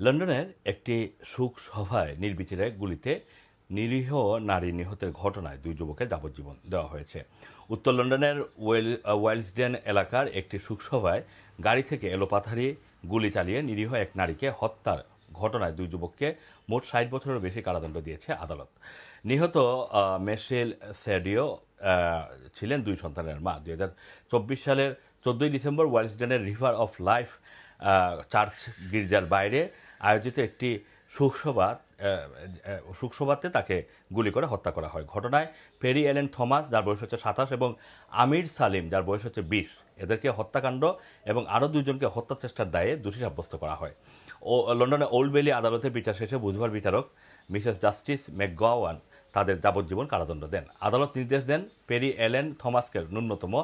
লন্ডনের একটি শোক সভায় নির্বিচারে গুলিতে নিরীহ নারী নিহতের ঘটনায় দুই যুবকের যাবজ্জীবন দেওয়া হয়েছে। উত্তর লন্ডনের ওয়েলসডেন এলাকার একটি শোকসভায় গাড়ি থেকে এলোপাথারি গুলি চালিয়ে নিরীহ এক নারীকে হত্যার ঘটনায় দুই যুবককে মোট ৬০ বছরের বেশি কারাদণ্ড দিয়েছে আদালত। নিহত মেশেল স্যাডিও ছিলেন দুই সন্তানের মা। ২০২৪ সালের ১৪ই ডিসেম্বর ওয়েলসডেনের রিভার অফ লাইফ চার্চ গির্জার বাইরে আয়োজিত একটি শোকসভাতে তাকে গুলি করে হত্যা করা হয়। ঘটনায় পেরি এলেন থমাস, যার বয়স হচ্ছে ২৭, এবং আমির সালিম, যার বয়স হচ্ছে ২০, এদেরকে হত্যাকাণ্ড এবং আরও দুজনকে হত্যা চেষ্টার দায়ে দোষী সাব্যস্ত করা হয়। লন্ডনের ওল্ড বেলি আদালতের বিচার শেষে বুধবার বিচারক মিসেস জাস্টিস ম্যাকগাওয়ান তাদের যাবজ্জীবন কারাদণ্ড দেন। আদালত নির্দেশ দেন পেরি এলেন থমাসকে ন্যূনতম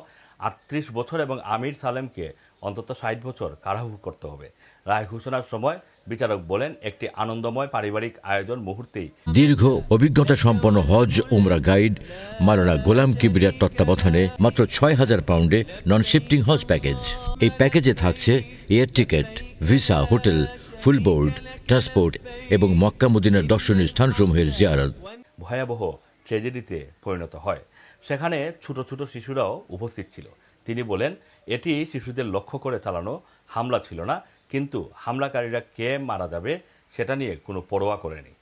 ৩৮ বছর এবং আমির সালেমকে অন্তত ৬০ বছর কারাভোগ করতে হবে। রায় ঘোষণার সময় বিচারক বলেন, একটি আনন্দময় পারিবারিক আয়োজন মুহূর্তেই। দীর্ঘ অভিজ্ঞতা সম্পন্ন হজ উমরা গাইড মাওলানা গোলাম কিবরিয়ার তত্ত্বাবধানে মাত্র ৬,০০০ পাউন্ডে নন শিফটিং হজ প্যাকেজ। এই প্যাকেজে থাকছে air ticket, visa, hotel, full board, transport এবং মক্কা মদিনার দর্শনীয় স্থানসমূহের জিয়ারত। ভয়াবহ ট্র্যাজেডিতে পরিণত হয়। সেখানে ছোট ছোট শিশুরাও উপস্থিত ছিল। তিনি বলেন, এটি শিশুদের লক্ষ্য করে চালানো হামলা ছিল না, কিন্তু হামলাকারীরা কে মারা যাবে সেটা নিয়ে কোনো পরোয়া করেনি।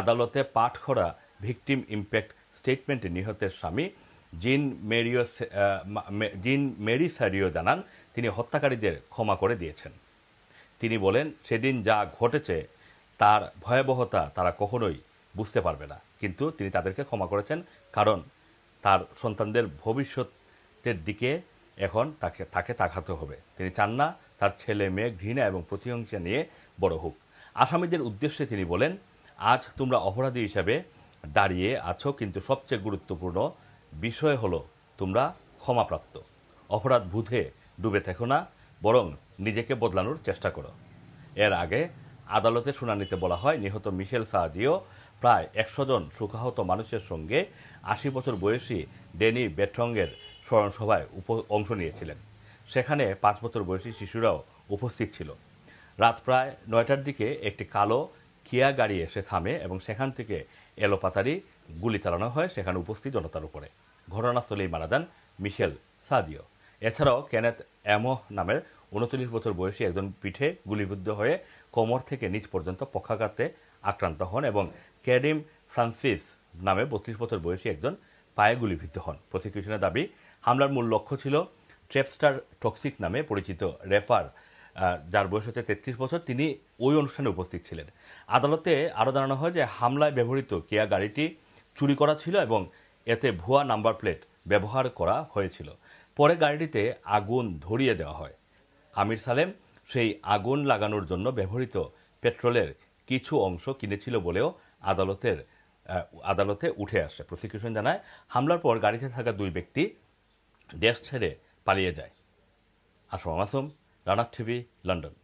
আদালতে পাঠ করা ভিকটিম ইম্প্যাক্ট স্টেটমেন্টে নিহতের স্বামী জিন মেরি স্যাডিও জানান, তিনি হত্যাকারীদের ক্ষমা করে দিয়েছেন। তিনি বলেন, সেদিন যা ঘটেছে তার ভয়াবহতা তারা কখনোই বুঝতে পারবে না, কিন্তু তিনি তাদেরকে ক্ষমা করেছেন, কারণ তার সন্তানদের ভবিষ্যতের দিকে এখন তাকে তাকাতে হবে। তিনি চান না তার ছেলে মেয়ে ঘৃণা এবং প্রতিহিংসা নিয়ে বড় হোক। আসামিদের উদ্দেশ্যে তিনি বলেন, আজ তোমরা অপরাধী হিসাবে দাঁড়িয়ে আছো, কিন্তু সবচেয়ে গুরুত্বপূর্ণ বিষয় হলো তোমরা ক্ষমাপ্রাপ্ত। অপরাধ বুধে ডুবে থেকো না, বরং নিজেকে বদলানোর চেষ্টা করো। এর আগে আদালতে শুনানিতে বলা হয়, নিহত মিশেল সাদিও প্রায় ১০০ জন শোকাহত মানুষের সঙ্গে ৮০ বছর বয়সী ডেনি বেট্রঙ্গের স্মরণসভায় অংশ নিয়েছিলেন। সেখানে ৫ বছর বয়সী শিশুরাও উপস্থিত ছিল। রাত প্রায় ৯টার দিকে একটি কালো কিয়া গাড়ি এসে থামে এবং সেখান থেকে এলোপাতারি গুলি চালানো হয় সেখানে উপস্থিত জনতার উপরে। ঘটনাস্থলেই মারা যান মিশেল সাদিও। এছাড়াও কেনেথ অ্যামো নামের ৩৯ বছর বয়সী একজন পিঠে গুলিবিদ্ধ হয়ে কোমর থেকে নিচ পর্যন্ত পক্ষাঘাতে আক্রান্ত হন এবং ক্যাডিম ফ্রান্সিস নামে ৩২ বছর বয়সী একজন পায়ে গুলিবিদ্ধ হন। প্রসিকিউশনের দাবি, হামলার মূল লক্ষ্য ছিল ট্রেপস্টার টক্সিক নামে পরিচিত র্যাপার, যার বয়স হচ্ছে ৩৩ বছর। তিনি ওই অনুষ্ঠানে উপস্থিত ছিলেন। আদালতে আরও জানানো হয় যে হামলায় ব্যবহৃত কিয়া গাড়িটি চুরি করা ছিল এবং এতে ভুয়া নাম্বার প্লেট ব্যবহার করা হয়েছিল। পরে গাড়িটিতে আগুন ধরিয়ে দেওয়া হয়। আমির সালেম সেই আগুন লাগানোর জন্য ব্যবহৃত পেট্রোলের কিছু অংশ কিনেছিল বলেও আদালতে উঠে আসে। প্রসিকিউশন জানায়, হামলার পর গাড়িতে থাকা দুই ব্যক্তি দেশ ছেড়ে পালিয়ে যায়। আসম মাসুম, রানার টিভি, লন্ডন।